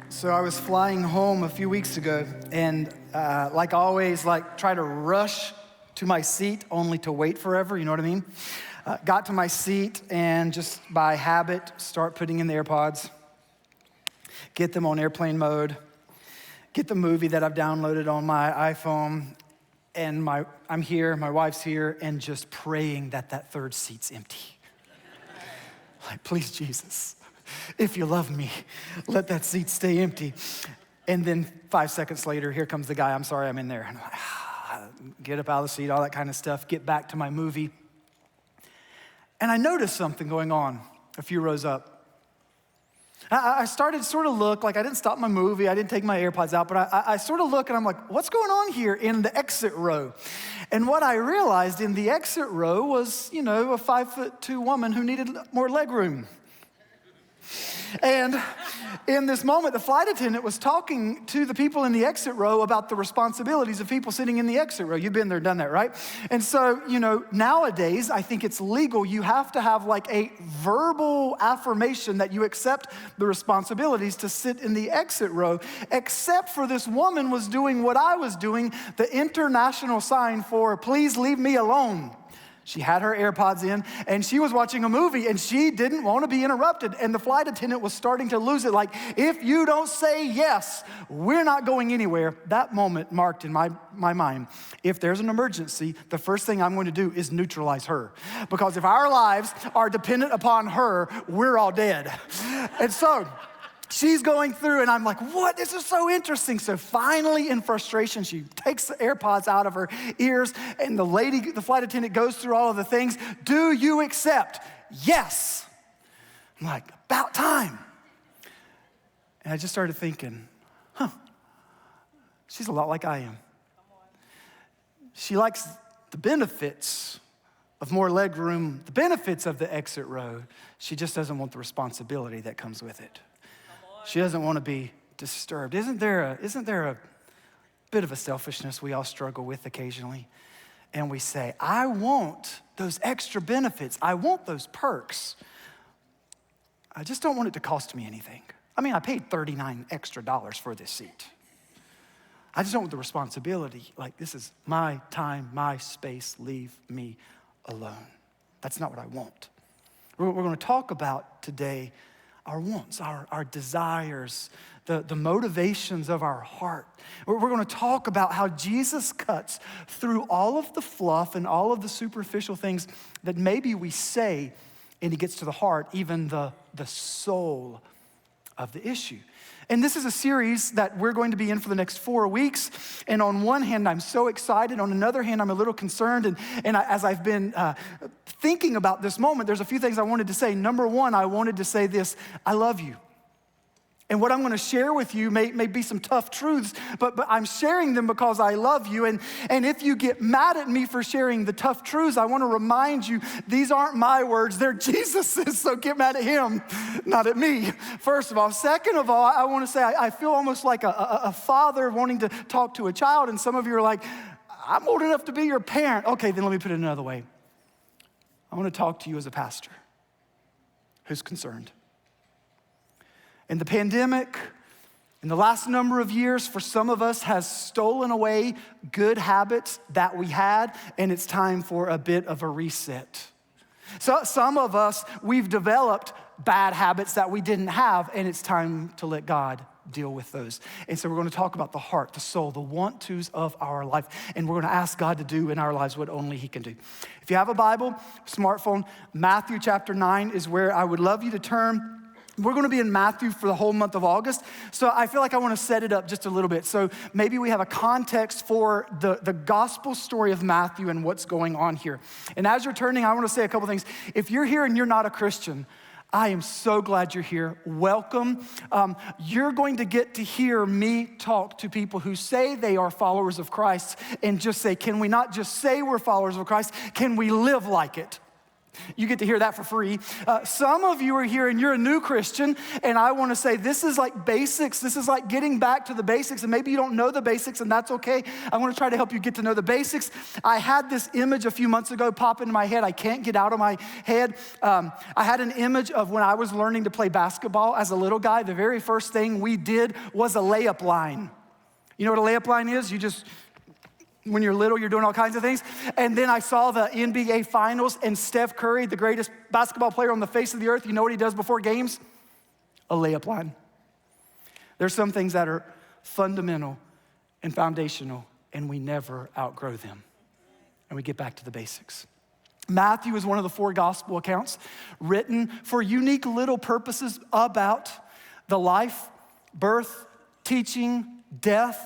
So I was flying home a few weeks ago, and like always, try to rush to my seat only to wait forever, you know what I mean? Got to my seat and just by habit, start putting in the AirPods, get them on airplane mode, get the movie that I've downloaded on my iPhone, and I'm here, my wife's here, and just praying that that third seat's empty. Like, please, Jesus, if you love me, let that seat stay empty. And then 5 seconds later, here comes the guy, I'm sorry, I'm in there. And I'm like, get up out of the seat, all that kind of stuff, get back to my movie. And I noticed something going on a few rows up. I started to sort of look, like I didn't stop my movie, I didn't take my AirPods out, but I sort of look and I'm like, what's going on here in the exit row? And what I realized in the exit row was, a 5'2" woman who needed more leg room. And in this moment, the flight attendant was talking to the people in the exit row about the responsibilities of people sitting in the exit row. You've been there, done that, right? And so, nowadays, I think it's legal. You have to have like a verbal affirmation that you accept the responsibilities to sit in the exit row, except for this woman was doing what I was doing, the international sign for, please leave me alone. She had her AirPods in, and she was watching a movie, and she didn't want to be interrupted. And the flight attendant was starting to lose it. Like, if you don't say yes, we're not going anywhere. That moment marked in my mind, if there's an emergency, the first thing I'm going to do is neutralize her. Because if our lives are dependent upon her, we're all dead. And so she's going through, and I'm like, what? This is so interesting. So finally, in frustration, she takes the AirPods out of her ears, and the flight attendant goes through all of the things. Do you accept? Yes. I'm like, about time. And I just started thinking, she's a lot like I am. She likes the benefits of more leg room, the benefits of the exit row. She just doesn't want the responsibility that comes with it. She doesn't want to be disturbed. Isn't there a bit of a selfishness we all struggle with occasionally? And we say, I want those extra benefits. I want those perks. I just don't want it to cost me anything. I mean, I paid $39 extra for this seat. I just don't want the responsibility. Like, this is my time, my space. Leave me alone. That's not what I want. We're going to talk about today our wants, our desires, the motivations of our heart. We're going to talk about how Jesus cuts through all of the fluff and all of the superficial things that maybe we say, and he gets to the heart, even the soul of the issue. And this is a series that we're going to be in for the next 4 weeks. And on one hand, I'm so excited. On another hand, I'm a little concerned. As I've been thinking about this moment, there's a few things I wanted to say. Number one, I wanted to say this: I love you. And what I'm going to share with you may be some tough truths, but I'm sharing them because I love you. And if you get mad at me for sharing the tough truths, I want to remind you, these aren't my words, they're Jesus's, so get mad at him, not at me, first of all. Second of all, I want to say I feel almost like a father wanting to talk to a child, and some of you are like, I'm old enough to be your parent. Okay, then let me put it another way. I want to talk to you as a pastor who's concerned. And the pandemic, in the last number of years, for some of us, has stolen away good habits that we had, and it's time for a bit of a reset. So some of us, we've developed bad habits that we didn't have, and it's time to let God deal with those. And so we're going to talk about the heart, the soul, the want-tos of our life, and we're going to ask God to do in our lives what only he can do. If you have a Bible, smartphone, Matthew chapter 9 is where I would love you to turn. We're going to be in Matthew for the whole month of August, so I feel like I want to set it up just a little bit. So maybe we have a context for the gospel story of Matthew and what's going on here. And as you're turning, I want to say a couple things. If you're here and you're not a Christian, I am so glad you're here. Welcome. You're going to get to hear me talk to people who say they are followers of Christ and just say, can we not just say we're followers of Christ? Can we live like it? You get to hear that for free. Some of you are here and you're a new Christian, and I want to say this is like basics. This is like getting back to the basics, and maybe you don't know the basics, and that's okay. I want to try to help you get to know the basics. I had this image a few months ago pop into my head. I can't get out of my head. I had an image of when I was learning to play basketball as a little guy. The very first thing we did was a layup line. You know what a layup line is? When you're little, you're doing all kinds of things. And then I saw the NBA Finals, and Steph Curry, the greatest basketball player on the face of the earth, you know what he does before games? A layup line. There's some things that are fundamental and foundational, and we never outgrow them. And we get back to the basics. Matthew is one of the 4 gospel accounts written for unique little purposes about the life, birth, teaching, death,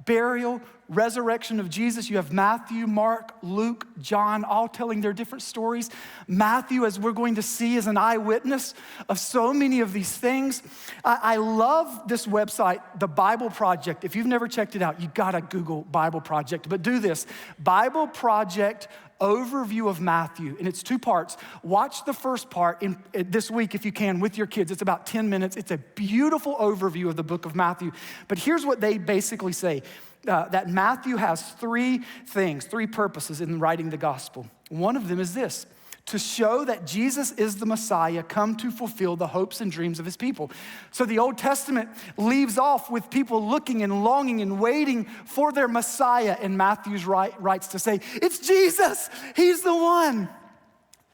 burial, resurrection of Jesus. You have Matthew, Mark, Luke, John, all telling their different stories. Matthew, as we're going to see, is an eyewitness of so many of these things. I love this website, the Bible Project. If you've never checked it out, you gotta Google Bible Project. But do this, Bible Project overview of Matthew, and it's 2 parts. Watch the first part this week if you can with your kids. It's about 10 minutes. It's a beautiful overview of the book of Matthew. But here's what they basically say, that Matthew has 3 things, 3 purposes in writing the gospel. One of them is this: to show that Jesus is the Messiah come to fulfill the hopes and dreams of his people. So the Old Testament leaves off with people looking and longing and waiting for their Messiah, and Matthew's writes to say, it's Jesus, he's the one.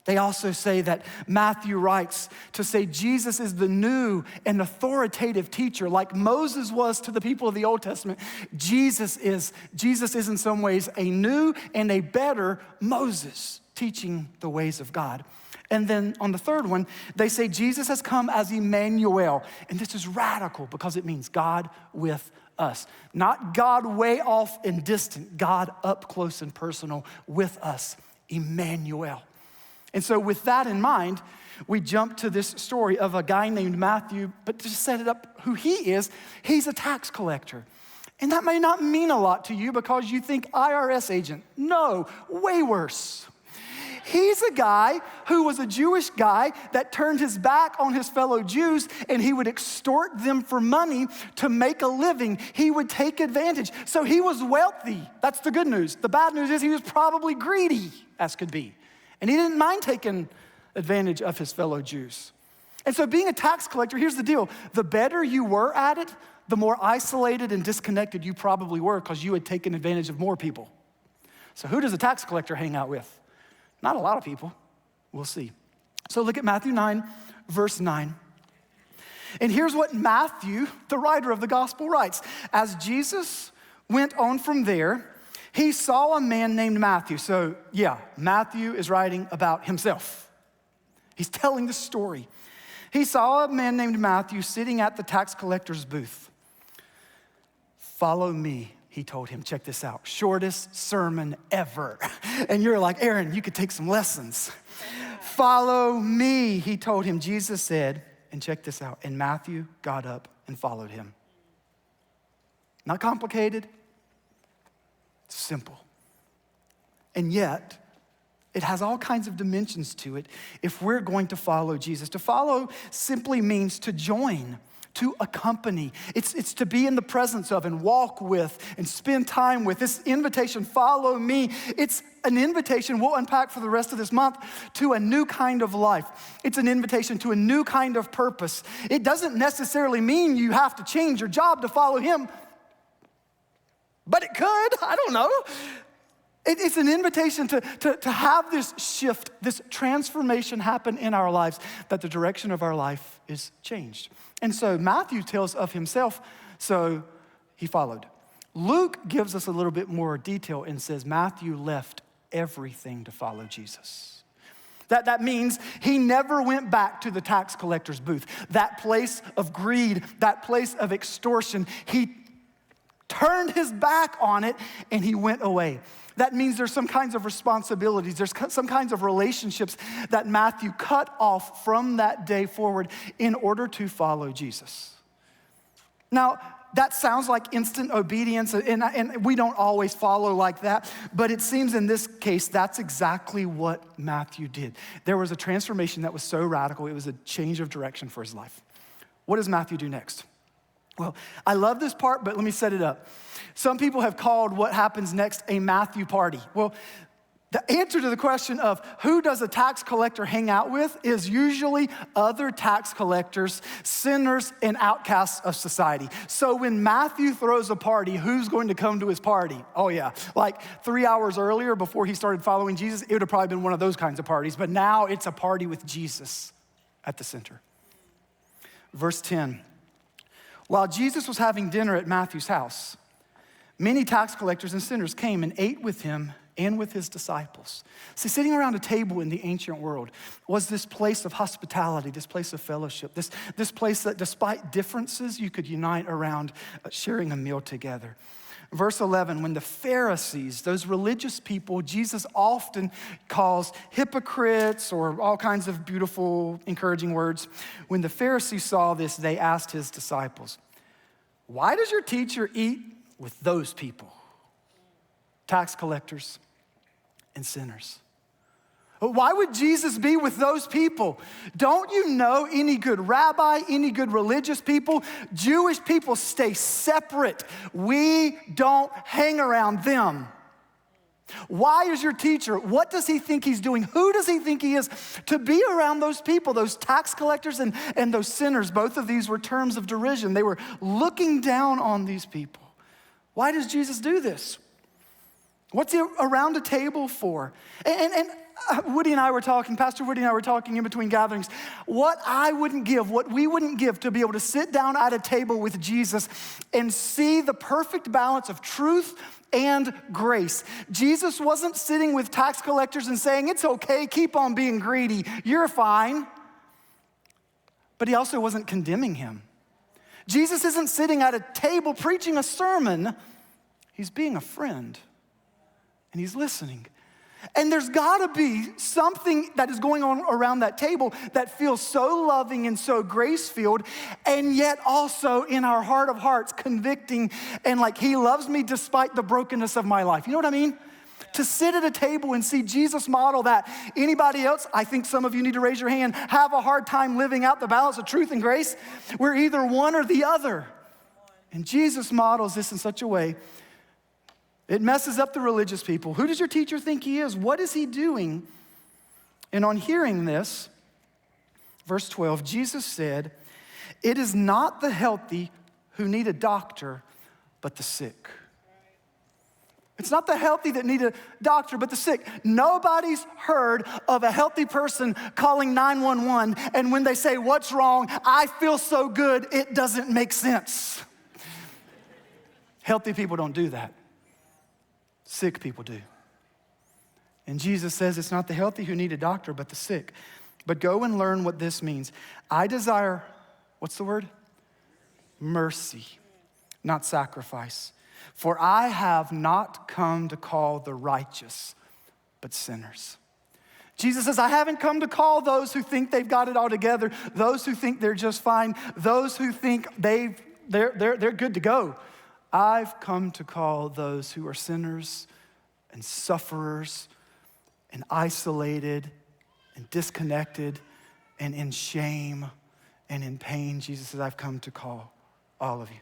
They also say that Matthew writes to say Jesus is the new and authoritative teacher, like Moses was to the people of the Old Testament. Jesus is in some ways a new and a better Moses, teaching the ways of God. And then on the third one, they say Jesus has come as Emmanuel. And this is radical because it means God with us. Not God way off and distant, God up close and personal with us, Emmanuel. And so with that in mind, we jump to this story of a guy named Matthew, but to set it up who he is, he's a tax collector. And that may not mean a lot to you because you think IRS agent. No, way worse. He's a guy who was a Jewish guy that turned his back on his fellow Jews, and he would extort them for money to make a living. He would take advantage. So he was wealthy. That's the good news. The bad news is he was probably greedy, as could be. And he didn't mind taking advantage of his fellow Jews. And so being a tax collector, here's the deal. The better you were at it, the more isolated and disconnected you probably were because you had taken advantage of more people. So who does a tax collector hang out with? Not a lot of people. We'll see. So look at Matthew 9, verse 9. And here's what Matthew, the writer of the gospel, writes. As Jesus went on from there, he saw a man named Matthew. So yeah, Matthew is writing about himself. He's telling the story. He saw a man named Matthew sitting at the tax collector's booth. Follow me, he told him. Check this out. Shortest sermon ever. And you're like, Aaron, you could take some lessons. Follow me, he told him. Jesus said, and check this out. And Matthew got up and followed him. Not complicated. Simple. And yet, it has all kinds of dimensions to it if we're going to follow Jesus. To follow simply means to join, to accompany. It's to be in the presence of and walk with and spend time with. This invitation, follow me, it's an invitation we'll unpack for the rest of this month to a new kind of life. It's an invitation to a new kind of purpose. It doesn't necessarily mean you have to change your job to follow him. But it could, I don't know. It's an invitation to have this shift, this transformation happen in our lives, that the direction of our life is changed. And so Matthew tells of himself, so he followed. Luke gives us a little bit more detail and says Matthew left everything to follow Jesus. That means he never went back to the tax collector's booth, that place of greed, that place of extortion. He turned his back on it, and he went away. That means there's some kinds of responsibilities, there's some kinds of relationships that Matthew cut off from that day forward in order to follow Jesus. Now, that sounds like instant obedience, and we don't always follow like that, but it seems in this case, that's exactly what Matthew did. There was a transformation that was so radical, it was a change of direction for his life. What does Matthew do next? Well, I love this part, but let me set it up. Some people have called what happens next a Matthew party. Well, the answer to the question of who does a tax collector hang out with is usually other tax collectors, sinners, and outcasts of society. So when Matthew throws a party, who's going to come to his party? Oh yeah, like 3 hours earlier before he started following Jesus, it would have probably been one of those kinds of parties, but now it's a party with Jesus at the center. Verse 10, while Jesus was having dinner at Matthew's house, many tax collectors and sinners came and ate with him and with his disciples. See, sitting around a table in the ancient world was this place of hospitality, this place of fellowship, this place that despite differences, you could unite around sharing a meal together. Verse 11, when the Pharisees, those religious people, Jesus often calls hypocrites or all kinds of beautiful, encouraging words. When the Pharisees saw this, they asked his disciples, why does your teacher eat with those people? Tax collectors and sinners. Why would Jesus be with those people? Don't you know any good rabbi, any good religious people? Jewish people stay separate. We don't hang around them. Why is your teacher, what does he think he's doing? Who does he think he is to be around those people, those tax collectors and those sinners? Both of these were terms of derision. They were looking down on these people. Why does Jesus do this? What's he around a table for? And Woody and I were talking, Pastor Woody and I were talking in between gatherings, what we wouldn't give to be able to sit down at a table with Jesus and see the perfect balance of truth and grace. Jesus wasn't sitting with tax collectors and saying, it's okay, keep on being greedy, you're fine. But he also wasn't condemning him. Jesus isn't sitting at a table preaching a sermon, he's being a friend. And he's listening. And there's gotta be something that is going on around that table that feels so loving and so grace-filled, and yet also in our heart of hearts convicting and like he loves me despite the brokenness of my life. You know what I mean? To sit at a table and see Jesus model that. Anybody else, I think some of you need to raise your hand, have a hard time living out the balance of truth and grace? We're either one or the other. And Jesus models this in such a way it messes up the religious people. Who does your teacher think he is? What is he doing? And on hearing this, verse 12, Jesus said, it is not the healthy who need a doctor, but the sick. It's not the healthy that need a doctor, but the sick. Nobody's heard of a healthy person calling 911, and when they say, what's wrong? I feel so good, it doesn't make sense. Healthy people don't do that. Sick people do. And Jesus says it's not the healthy who need a doctor, but the sick. But go and learn what this means. I desire, what's the word? Mercy, not sacrifice. For I have not come to call the righteous, but sinners. Jesus says, I haven't come to call those who think they've got it all together, those who think they're just fine, those who think they're good to go. I've come to call those who are sinners and sufferers and isolated and disconnected and in shame and in pain. Jesus says, I've come to call all of you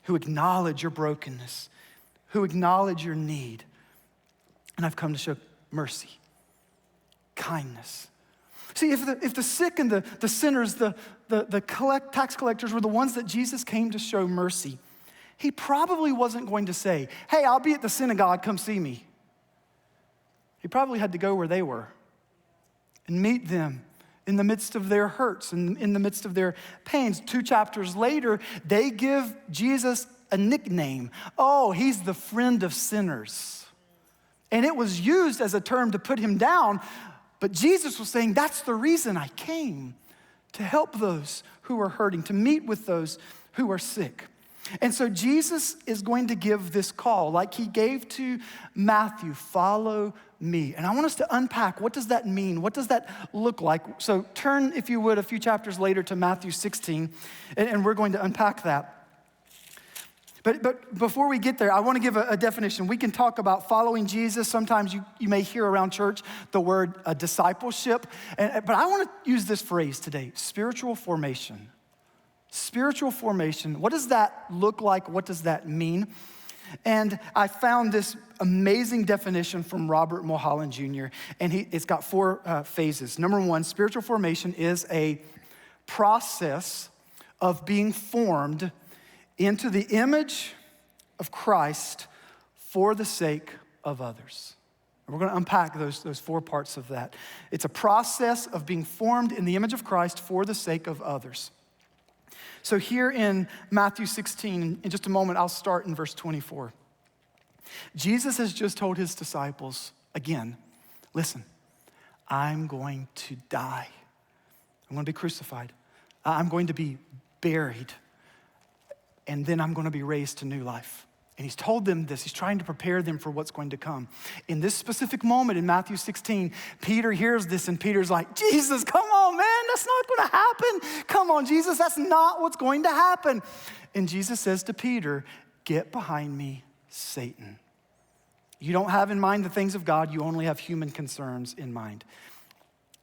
who acknowledge your brokenness, who acknowledge your need. And I've come to show mercy, kindness. See, if the sick and the sinners, the tax collectors were the ones that Jesus came to show mercy, he probably wasn't going to say, hey, I'll be at the synagogue, come see me. He probably had to go where they were and meet them in the midst of their hurts and in the midst of their pains. 2 chapters later, they give Jesus a nickname. Oh, he's the friend of sinners. And it was used as a term to put him down, but Jesus was saying, that's the reason I came, to help those who are hurting, to meet with those who are sick. And so Jesus is going to give this call like he gave to Matthew, follow me. And I want us to unpack, what does that mean? What does that look like? So turn, if you would, a few chapters later to Matthew 16, and we're going to unpack that. But before we get there, I want to give a definition. We can talk about following Jesus. Sometimes you may hear around church the word discipleship. But I want to use this phrase today, spiritual formation. Spiritual formation, what does that look like? What does that mean? And I found this amazing definition from Robert Mulholland Jr., and it's got 4 phases. Number 1, spiritual formation is a process of being formed into the image of Christ for the sake of others. And we're going to unpack those 4 parts of that. It's a process of being formed in the image of Christ for the sake of others. So here in Matthew 16, in just a moment, I'll start in verse 24. Jesus has just told his disciples, again, listen, I'm going to die. I'm going to be crucified. I'm going to be buried. And then I'm going to be raised to new life. And he's told them this. He's trying to prepare them for what's going to come. In this specific moment in Matthew 16, Peter hears this and Peter's like, Jesus, come on, man, that's not going to happen. Come on, Jesus, that's not what's going to happen. And Jesus says to Peter, get behind me, Satan. You don't have in mind the things of God, you only have human concerns in mind.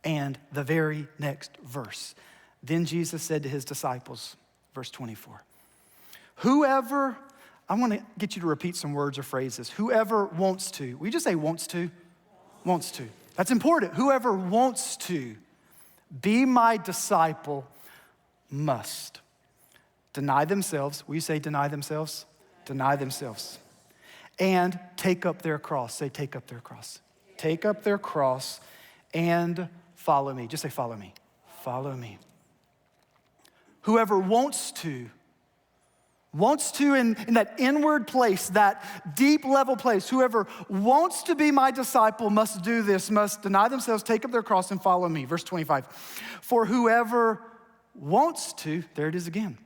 And the very next verse, then Jesus said to his disciples, verse 24, whoever, I want to get you to repeat some words or phrases. Whoever wants to. Will you just say wants to? Wants to. That's important. Whoever wants to be my disciple must deny themselves. Will you say deny themselves? Deny themselves. And take up their cross. Say take up their cross. Take up their cross and follow me. Just say follow me. Follow me. Whoever wants to in that inward place, that deep level place, whoever wants to be my disciple must do this, must deny themselves, take up their cross and follow me. Verse 25, for whoever wants to, there it is again.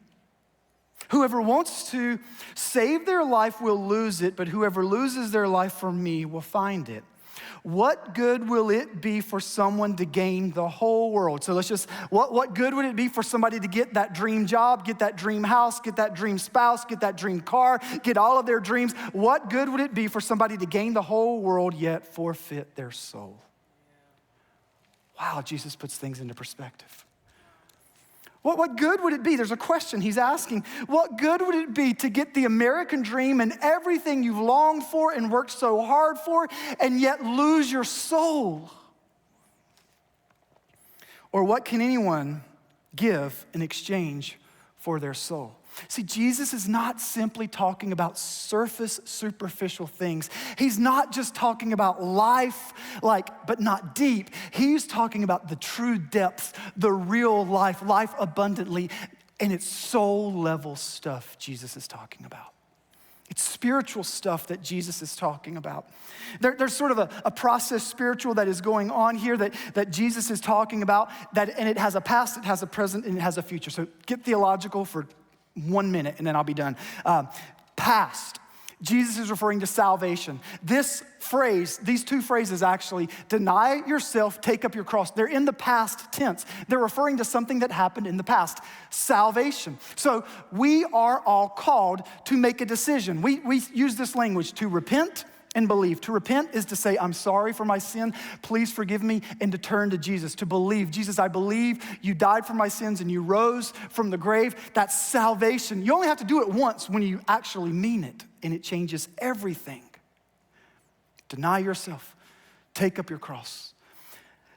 Whoever wants to save their life will lose it, but whoever loses their life for me will find it. What good will it be for someone to gain the whole world? So let's just, what good would it be for somebody to get that dream job, get that dream house, get that dream spouse, get that dream car, get all of their dreams? What good would it be for somebody to gain the whole world yet forfeit their soul? Wow, Jesus puts things into perspective. What good would it be? There's a question he's asking. What good would it be to get the American dream and everything you've longed for and worked so hard for and yet lose your soul? Or what can anyone give in exchange for their soul? See, Jesus is not simply talking about surface, superficial things. He's not just talking about life, but not deep. He's talking about the true depths, the real life abundantly, and it's soul level stuff Jesus is talking about. It's spiritual stuff that Jesus is talking about. There's sort of a process spiritual that is going on here that Jesus is talking about, and it has a past, it has a present, and it has a future. So get theological for 1 minute and then I'll be done. Past, Jesus is referring to salvation. This phrase, these 2 phrases actually, deny yourself, take up your cross. They're in the past tense. They're referring to something that happened in the past, salvation. So we are all called to make a decision. We use this language to repent and believe. To repent is to say, I'm sorry for my sin, please forgive me, and to turn to Jesus. To believe, Jesus, I believe you died for my sins and you rose from the grave. That's salvation. You only have to do it once when you actually mean it, and it changes everything. Deny yourself, take up your cross.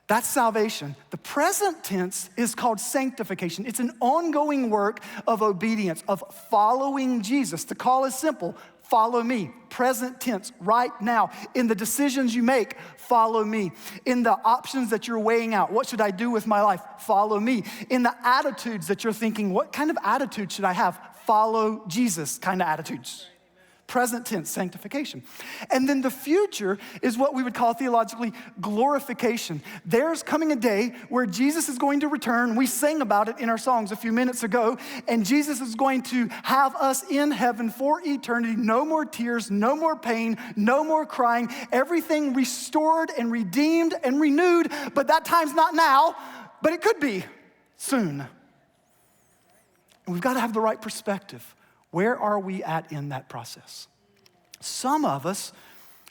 That's salvation. The present tense is called sanctification. It's an ongoing work of obedience, of following Jesus. The call is simple. Follow me, present tense, right now. In the decisions you make, follow me. In the options that you're weighing out, what should I do with my life? Follow me. In the attitudes that you're thinking, what kind of attitude should I have? Follow Jesus kind of attitudes. present tense, sanctification. And then the future is what we would call theologically glorification. There's coming a day where Jesus is going to return. We sang about it in our songs a few minutes ago. And Jesus is going to have us in heaven for eternity. No more tears, no more pain, no more crying. Everything restored and redeemed and renewed. But that time's not now, but it could be soon. And we've got to have the right perspective. Where are we at in that process? Some of us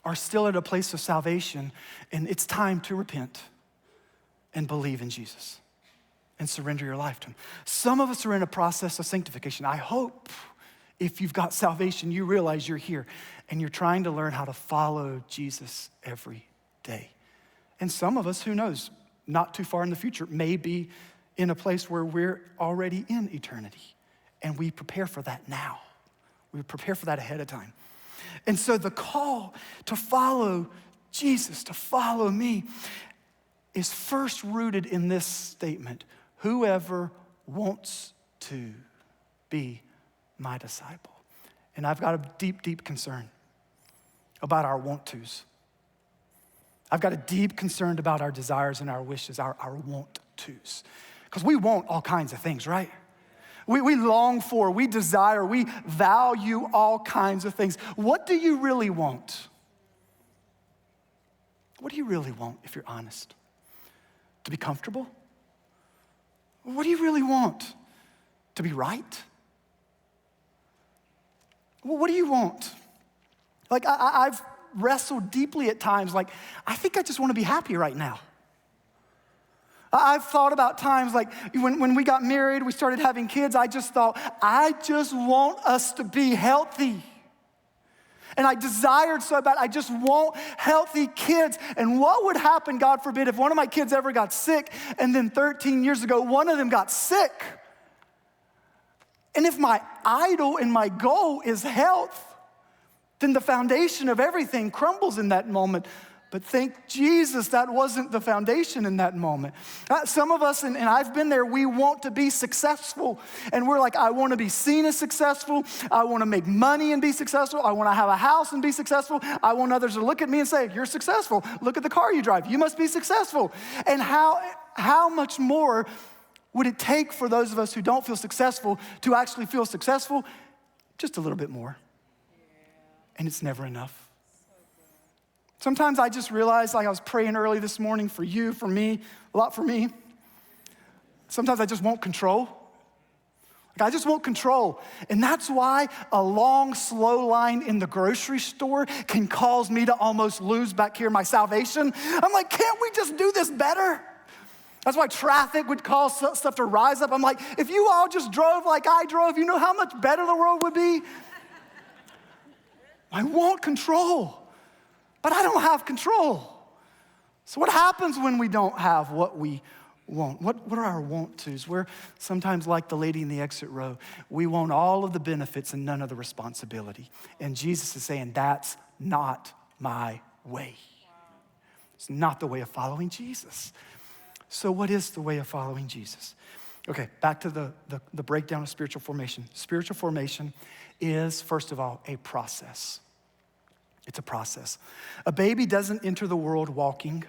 are still at a place of salvation, and it's time to repent and believe in Jesus and surrender your life to him. Some of us are in a process of sanctification. I hope if you've got salvation, you realize you're here and you're trying to learn how to follow Jesus every day. And some of us, who knows, not too far in the future, may be in a place where we're already in eternity. And we prepare for that now. We prepare for that ahead of time. And so the call to follow Jesus, to follow me, is first rooted in this statement: whoever wants to be my disciple. And I've got a deep, deep concern about our want tos. I've got a deep concern about our desires and our wishes, our want tos. Because we want all kinds of things, right? We long for, we desire, we value all kinds of things. What do you really want? What do you really want, if you're honest? To be comfortable? What do you really want? To be right? Well, what do you want? Like, I've wrestled deeply at times, like, I think I just want to be happy right now. I've thought about times like when we got married, we started having kids, I just thought, I just want us to be healthy. And I desired so bad, I just want healthy kids. And what would happen, God forbid, if one of my kids ever got sick, and then 13 years ago, one of them got sick? And if my idol and my goal is health, then the foundation of everything crumbles in that moment. But thank Jesus, that wasn't the foundation in that moment. Some of us, and I've been there, we want to be successful. And we're like, I want to be seen as successful. I want to make money and be successful. I want to have a house and be successful. I want others to look at me and say, you're successful. Look at the car you drive. You must be successful. And how much more would it take for those of us who don't feel successful to actually feel successful? Just a little bit more. And it's never enough. Sometimes I just realize, like I was praying early this morning for you, for me, a lot for me. Sometimes I just want control. Like I just want control. And that's why a long, slow line in the grocery store can cause me to almost lose back here my salvation. I'm like, can't we just do this better? That's why traffic would cause stuff to rise up. I'm like, if you all just drove like I drove, you know how much better the world would be? I want control. But I don't have control. So what happens when we don't have what we want? What are our want tos? We're sometimes like the lady in the exit row. We want all of the benefits and none of the responsibility. And Jesus is saying, that's not my way. It's not the way of following Jesus. So what is the way of following Jesus? Okay, back to the breakdown of spiritual formation. Spiritual formation is, first of all, a process. It's a process. A baby doesn't enter the world walking.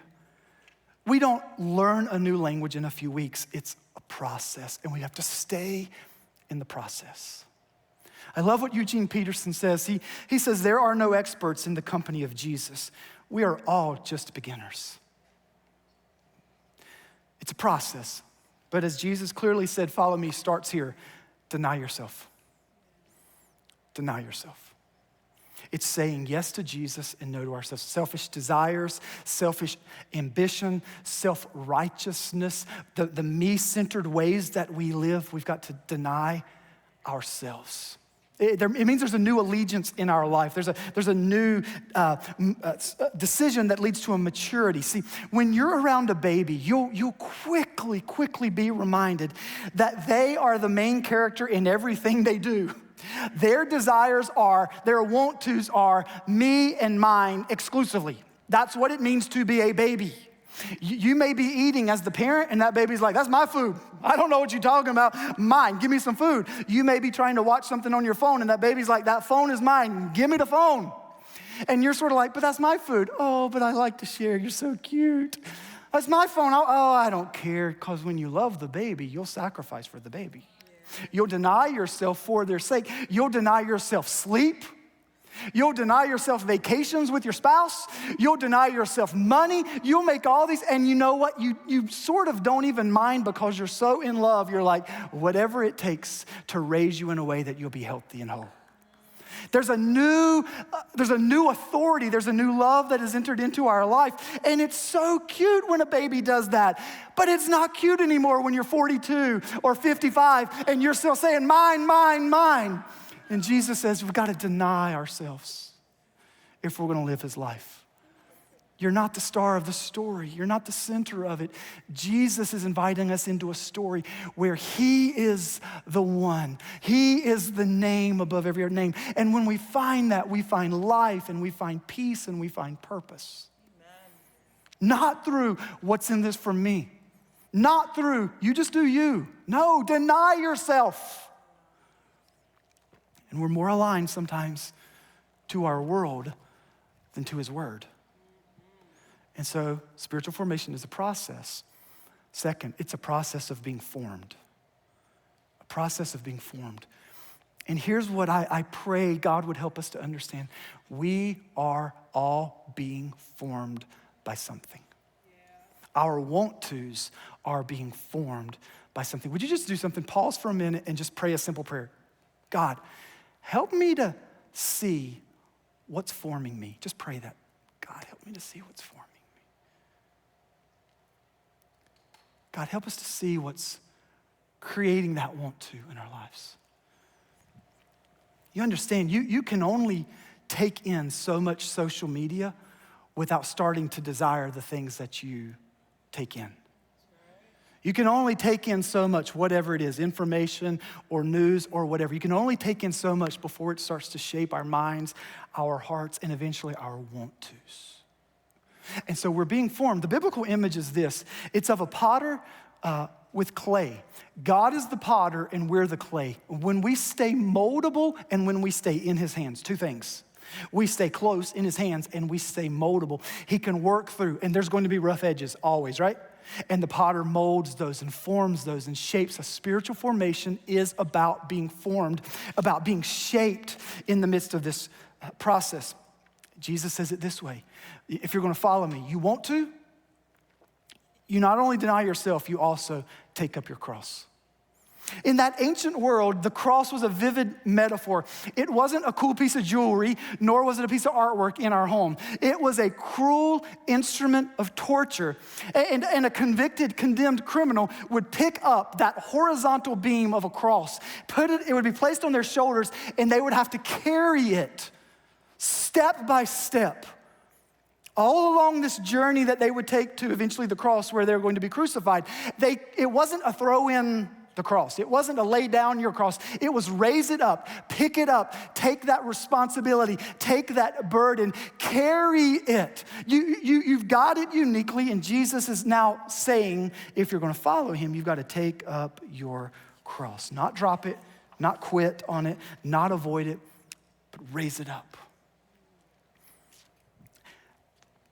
We don't learn a new language in a few weeks. It's a process, and we have to stay in the process. I love what Eugene Peterson says. He says, there are no experts in the company of Jesus. We are all just beginners. It's a process. But as Jesus clearly said, follow me, starts here. Deny yourself. Deny yourself. It's saying yes to Jesus and no to ourselves. Selfish desires, selfish ambition, self-righteousness, the me-centered ways that we live, we've got to deny ourselves. It means there's a new allegiance in our life. There's a new decision that leads to a maturity. See, when you're around a baby, you'll quickly be reminded that they are the main character in everything they do. Their desires are, their want-tos are me and mine exclusively. That's what it means to be a baby. You may be eating as the parent, and that baby's like, that's my food. I don't know what you're talking about. Mine, give me some food. You may be trying to watch something on your phone, and that baby's like, that phone is mine. Give me the phone. And you're sort of like, but that's my food. Oh, but I like to share. You're so cute. That's my phone. Oh, I don't care. Because when you love the baby, you'll sacrifice for the baby. Yeah. You'll deny yourself for their sake. You'll deny yourself sleep. You'll deny yourself vacations with your spouse. You'll deny yourself money. You'll make all these, and you know what? You sort of don't even mind because you're so in love. You're like, whatever it takes to raise you in a way that you'll be healthy and whole. There's a new authority. There's a new love that has entered into our life. And it's so cute when a baby does that. But it's not cute anymore when you're 42 or 55 and you're still saying, mine, mine, mine. And Jesus says we've got to deny ourselves if we're going to live his life. You're not the star of the story. You're not the center of it. Jesus is inviting us into a story where he is the one. He is the name above every other name. And when we find that, we find life and we find peace and we find purpose. Amen. Not through what's in this for me. Not through you just do you. No, deny yourself. And we're more aligned sometimes to our world than to his word. And so spiritual formation is a process. Second, it's a process of being formed. A process of being formed. And here's what I pray God would help us to understand. We are all being formed by something. Yeah. Our want-tos are being formed by something. Would you just do something? Pause for a minute and just pray a simple prayer. God, help me to see what's forming me. Just pray that. God, help me to see what's forming me. God, help us to see what's creating that want to in our lives. You understand, you can only take in so much social media without starting to desire the things that you take in. You can only take in so much, whatever it is, information or news or whatever. You can only take in so much before it starts to shape our minds, our hearts, and eventually our want-tos. And so we're being formed. The biblical image is this. It's of a potter with clay. God is the potter and we're the clay. When we stay moldable and when we stay in his hands, two things. We stay close in his hands and we stay moldable. He can work through, and there's going to be rough edges always, right? And the potter molds those and forms those and shapes. A spiritual formation is about being formed, about being shaped in the midst of this process. Jesus says it this way. If you're going to follow me, you want to, you not only deny yourself, you also take up your cross. In that ancient world, the cross was a vivid metaphor. It wasn't a cool piece of jewelry, nor was it a piece of artwork in our home. It was a cruel instrument of torture. And a convicted, condemned criminal would pick up that horizontal beam of a cross, it would be placed on their shoulders, and they would have to carry it step by step, all along this journey that they would take to eventually the cross where they were going to be crucified. It wasn't a throw in the cross. It wasn't a lay down your cross. It was raise it up, pick it up, take that responsibility, take that burden, carry it. You've got it uniquely, and Jesus is now saying, if you're going to follow him, you've got to take up your cross. Not drop it, not quit on it, not avoid it, but raise it up.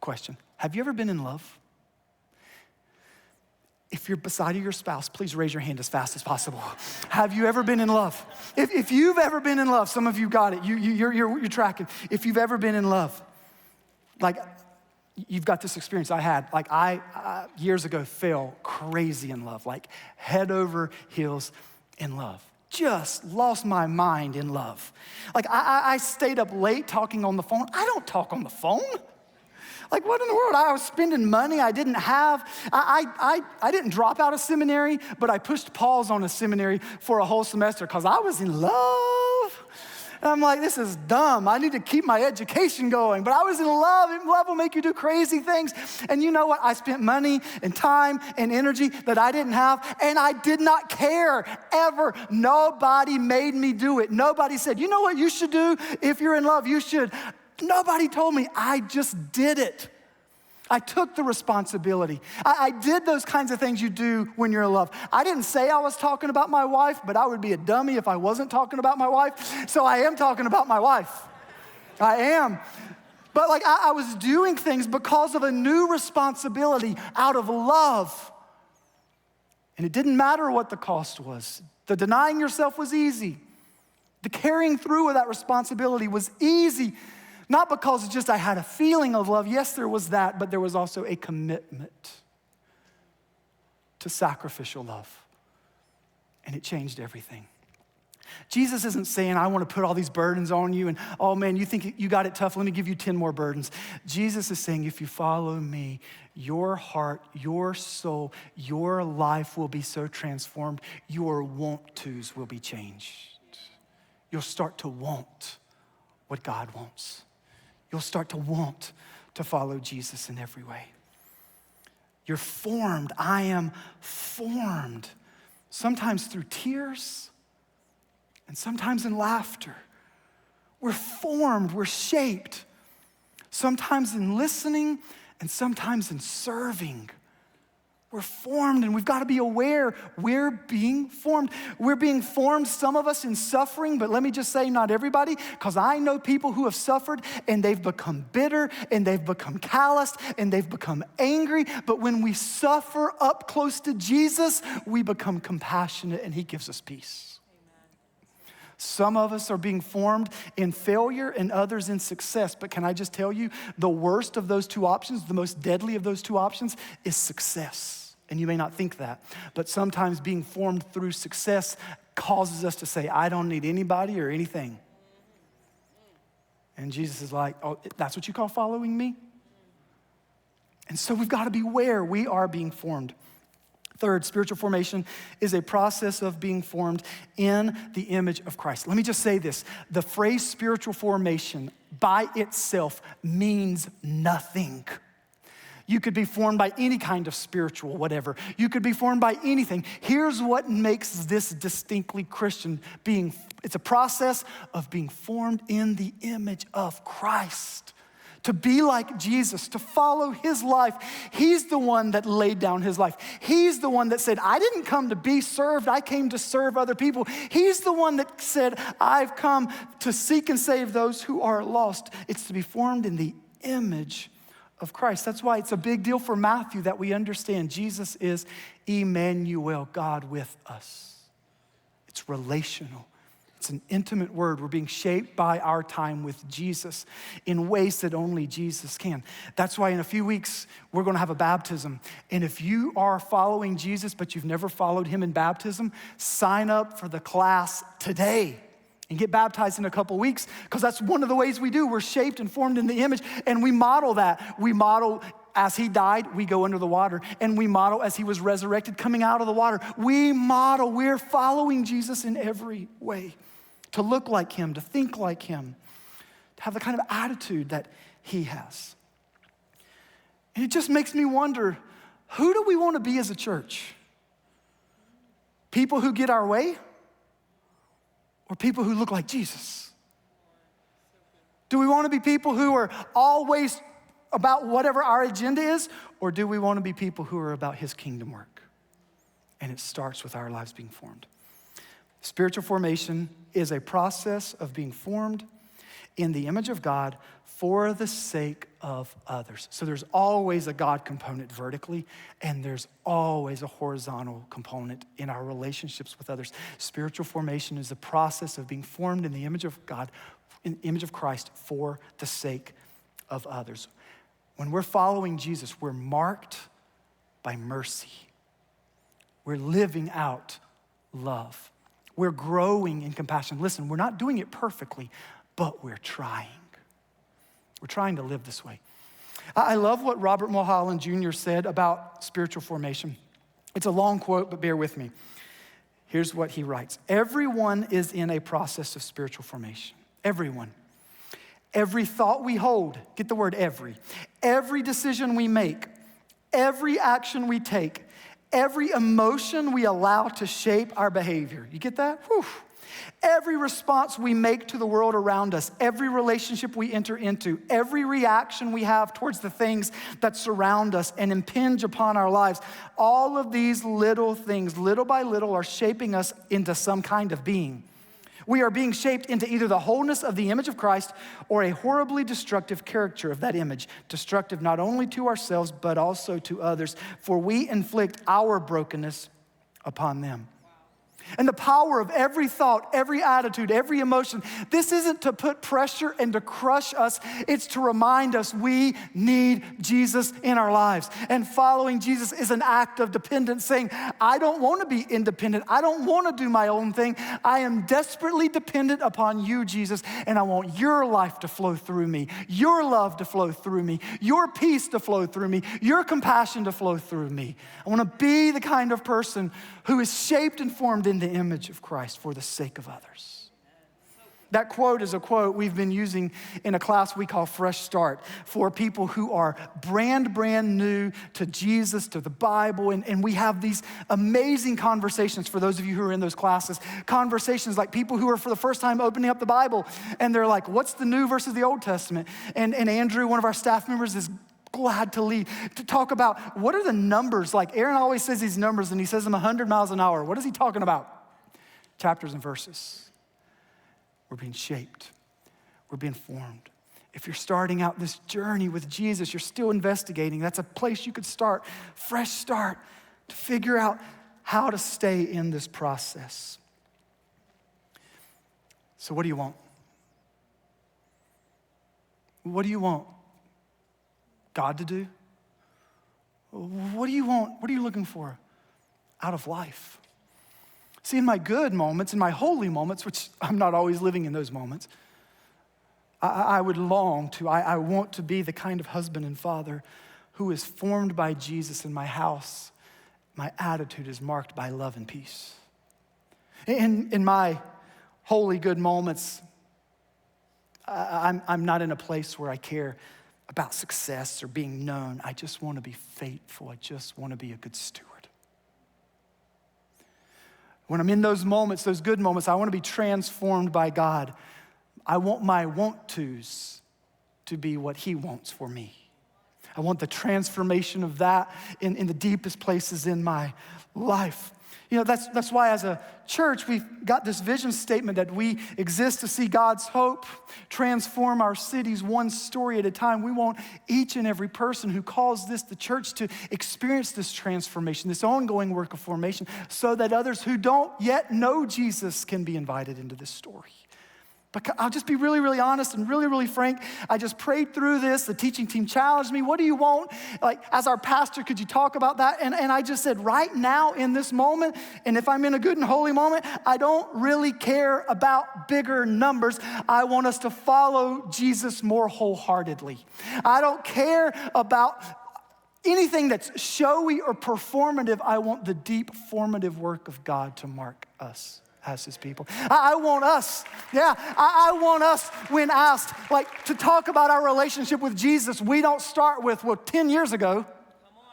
Question, have you ever been in love? If you're beside of your spouse, please raise your hand as fast as possible. Have you ever been in love? If you've ever been in love, some of you got it, you're tracking. If you've ever been in love, like you've got this experience I had. Like I years ago fell crazy in love, like head over heels in love. Just lost my mind in love. Like I stayed up late talking on the phone. I don't talk on the phone. Like, what in the world? I was spending money I didn't have. I didn't drop out of seminary, but I pushed pause on a seminary for a whole semester because I was in love. And I'm like, this is dumb. I need to keep my education going. But I was in love, and love will make you do crazy things. And you know what? I spent money and time and energy that I didn't have, and I did not care ever. Nobody made me do it. Nobody said, you know what you should do if you're in love? You should. Nobody told me. I just did it. I took the responsibility. I did those kinds of things you do when you're in love. I didn't say I was talking about my wife, but I would be a dummy if I wasn't talking about my wife. So I am talking about my wife. I am. But like I was doing things because of a new responsibility out of love. And it didn't matter what the cost was. The denying yourself was easy. The carrying through with that responsibility was easy. Not because it's just I had a feeling of love. Yes, there was that, but there was also a commitment to sacrificial love. And it changed everything. Jesus isn't saying, I want to put all these burdens on you and, oh man, you think you got it tough, let me give you 10 more burdens. Jesus is saying, if you follow me, your heart, your soul, your life will be so transformed, your want-tos will be changed. You'll start to want what God wants. You'll start to want to follow Jesus in every way. You're formed. I am formed. Sometimes through tears and sometimes in laughter. We're formed, we're shaped. Sometimes in listening and sometimes in serving. We're formed, and we've got to be aware we're being formed. We're being formed, some of us in suffering, but let me just say not everybody, because I know people who have suffered and they've become bitter and they've become calloused and they've become angry. But when we suffer up close to Jesus, we become compassionate and he gives us peace. Amen. Some of us are being formed in failure and others in success. But can I just tell you, the worst of those two options, the most deadly of those two options is success. And you may not think that, but sometimes being formed through success causes us to say, I don't need anybody or anything. And Jesus is like, oh, that's what you call following me? And so we've got to be aware we are being formed. Third, spiritual formation is a process of being formed in the image of Christ. Let me just say this. The phrase spiritual formation by itself means nothing. You could be formed by any kind of spiritual whatever. You could be formed by anything. Here's what makes this distinctly Christian. It's a process of being formed in the image of Christ. To be like Jesus, to follow his life. He's the one that laid down his life. He's the one that said, I didn't come to be served, I came to serve other people. He's the one that said, I've come to seek and save those who are lost. It's to be formed in the image of Christ. That's why it's a big deal for Matthew that we understand Jesus is Emmanuel, God with us. It's relational. It's an intimate word. We're being shaped by our time with Jesus in ways that only Jesus can. That's why in a few weeks, we're going to have a baptism. And if you are following Jesus, but you've never followed him in baptism, sign up for the class today and get baptized in a couple weeks, because that's one of the ways we do. We're shaped and formed in the image, and we model that. We model as he died, we go under the water, and we model as he was resurrected, coming out of the water. We're following Jesus in every way. To look like him, to think like him, to have the kind of attitude that he has. And it just makes me wonder, who do we want to be as a church? People who get our way? Or people who look like Jesus? Do we want to be people who are always about whatever our agenda is? Or do we want to be people who are about his kingdom work? And it starts with our lives being formed. Spiritual formation is a process of being formed in the image of God for the sake of others. So there's always a God component vertically, and there's always a horizontal component in our relationships with others. Spiritual formation is the process of being formed in the image of God, in the image of Christ for the sake of others. When we're following Jesus, we're marked by mercy. We're living out love. We're growing in compassion. Listen, we're not doing it perfectly, but we're trying. We're trying to live this way. I love what Robert Mulholland Jr. said about spiritual formation. It's a long quote, but bear with me. Here's what he writes. Everyone is in a process of spiritual formation. Everyone. Every thought we hold, get the word every decision we make, every action we take, every emotion we allow to shape our behavior. You get that? Whew. Every response we make to the world around us, every relationship we enter into, every reaction we have towards the things that surround us and impinge upon our lives, all of these little things, little by little, are shaping us into some kind of being. We are being shaped into either the wholeness of the image of Christ or a horribly destructive character of that image, destructive not only to ourselves, but also to others, for we inflict our brokenness upon them. And the power of every thought, every attitude, every emotion, this isn't to put pressure and to crush us. It's to remind us we need Jesus in our lives. And following Jesus is an act of dependence, saying, I don't want to be independent. I don't want to do my own thing. I am desperately dependent upon you, Jesus, and I want your life to flow through me, your love to flow through me, your peace to flow through me, your compassion to flow through me. I want to be the kind of person who is shaped and formed in the image of Christ for the sake of others. That quote is a quote we've been using in a class we call Fresh Start for people who are brand new to Jesus, to the Bible, and we have these amazing conversations for those of you who are in those classes. Conversations like people who are for the first time opening up the Bible, and they're like, what's the New versus the Old Testament? And Andrew, one of our staff members, is glad to lead to talk about what are the numbers. Like Aaron always says these numbers and he says them 100 miles an hour. What is he talking about? Chapters and verses. We're being shaped. We're being formed. If you're starting out this journey with Jesus, you're still investigating. That's a place you could start, fresh start, to figure out how to stay in this process. So what do you want? What do you want God to do? What do you want? What are you looking for out of life? See, in my good moments, in my holy moments, which I'm not always living in those moments, I would long to, I want to be the kind of husband and father who is formed by Jesus in my house. My attitude is marked by love and peace. In my holy good moments, I'm not in a place where I care about success or being known. I just want to be faithful. I just want to be a good steward. When I'm in those moments, those good moments, I want to be transformed by God. I want my want-tos to be what he wants for me. I want the transformation of that in the deepest places in my life. You know, that's why as a church, we've got this vision statement that we exist to see God's hope transform our cities one story at a time. We want each and every person who calls this the church to experience this transformation, this ongoing work of formation, so that others who don't yet know Jesus can be invited into this story. But I'll just be really, really honest and really, really frank. I just prayed through this. The teaching team challenged me. What do you want? Like, as our pastor, could you talk about that? And I just said, right now in this moment, and if I'm in a good and holy moment, I don't really care about bigger numbers. I want us to follow Jesus more wholeheartedly. I don't care about anything that's showy or performative. I want the deep formative work of God to mark us as his people. I want us, I want us when asked, like, to talk about our relationship with Jesus, we don't start with, 10 years ago. Come on.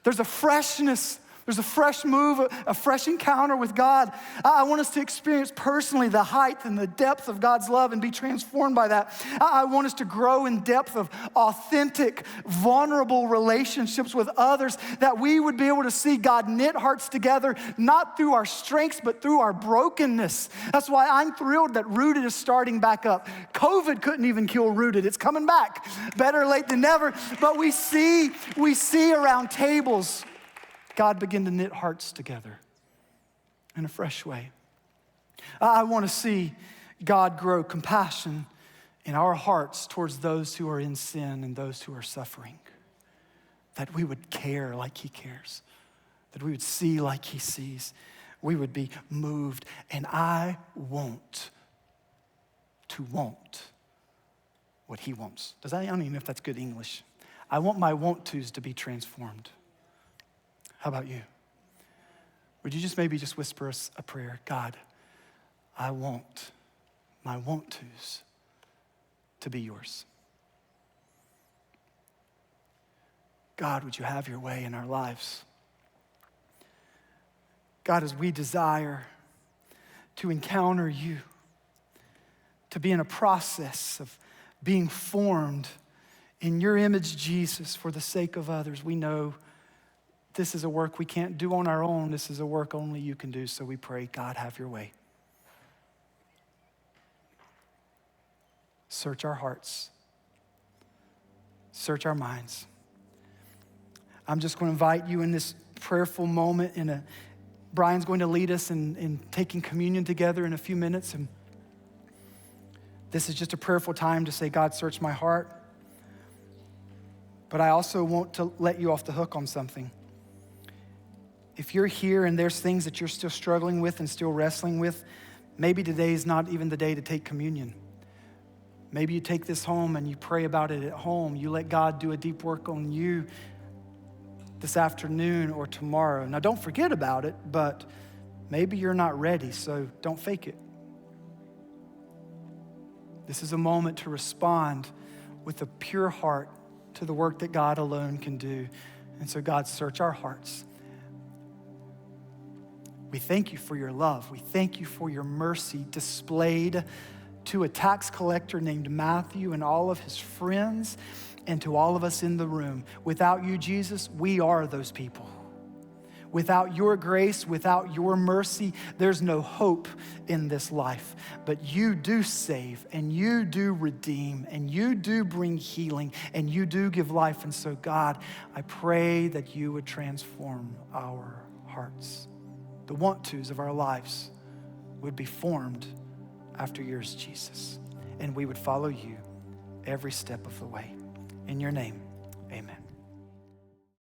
There's a freshness. There's a fresh move, a fresh encounter with God. I want us to experience personally the height and the depth of God's love and be transformed by that. I want us to grow in depth of authentic, vulnerable relationships with others, that we would be able to see God knit hearts together, not through our strengths, but through our brokenness. That's why I'm thrilled that Rooted is starting back up. COVID couldn't even kill Rooted. It's coming back. Better late than never. But we see around tables God begin to knit hearts together in a fresh way. I want to see God grow compassion in our hearts towards those who are in sin and those who are suffering. That we would care like he cares. That we would see like he sees. We would be moved. And I want to want what he wants. I don't even know if that's good English. I want my want-tos to be transformed. How about you? Would you just maybe just whisper us a prayer? God, I want my want-tos to be yours. God, would you have your way in our lives? God, as we desire to encounter you, to be in a process of being formed in your image, Jesus, for the sake of others, we know this is a work we can't do on our own. This is a work only you can do. So we pray, God, have your way. Search our hearts. Search our minds. I'm just going to invite you in this prayerful moment. Brian's going to lead us in taking communion together in a few minutes. And this is just a prayerful time to say, God, search my heart. But I also want to let you off the hook on something. If you're here and there's things that you're still struggling with and still wrestling with, maybe today is not even the day to take communion. Maybe you take this home and you pray about it at home. You let God do a deep work on you this afternoon or tomorrow. Now, don't forget about it, but maybe you're not ready, so don't fake it. This is a moment to respond with a pure heart to the work that God alone can do. And so, God, search our hearts. We thank you for your love. We thank you for your mercy displayed to a tax collector named Matthew and all of his friends, and to all of us in the room. Without you, Jesus, we are those people. Without your grace, without your mercy, there's no hope in this life. But you do save, and you do redeem, and you do bring healing, and you do give life. And so, God, I pray that you would transform our hearts. The want-tos of our lives would be formed after yours, Jesus. And we would follow you every step of the way. In your name, amen.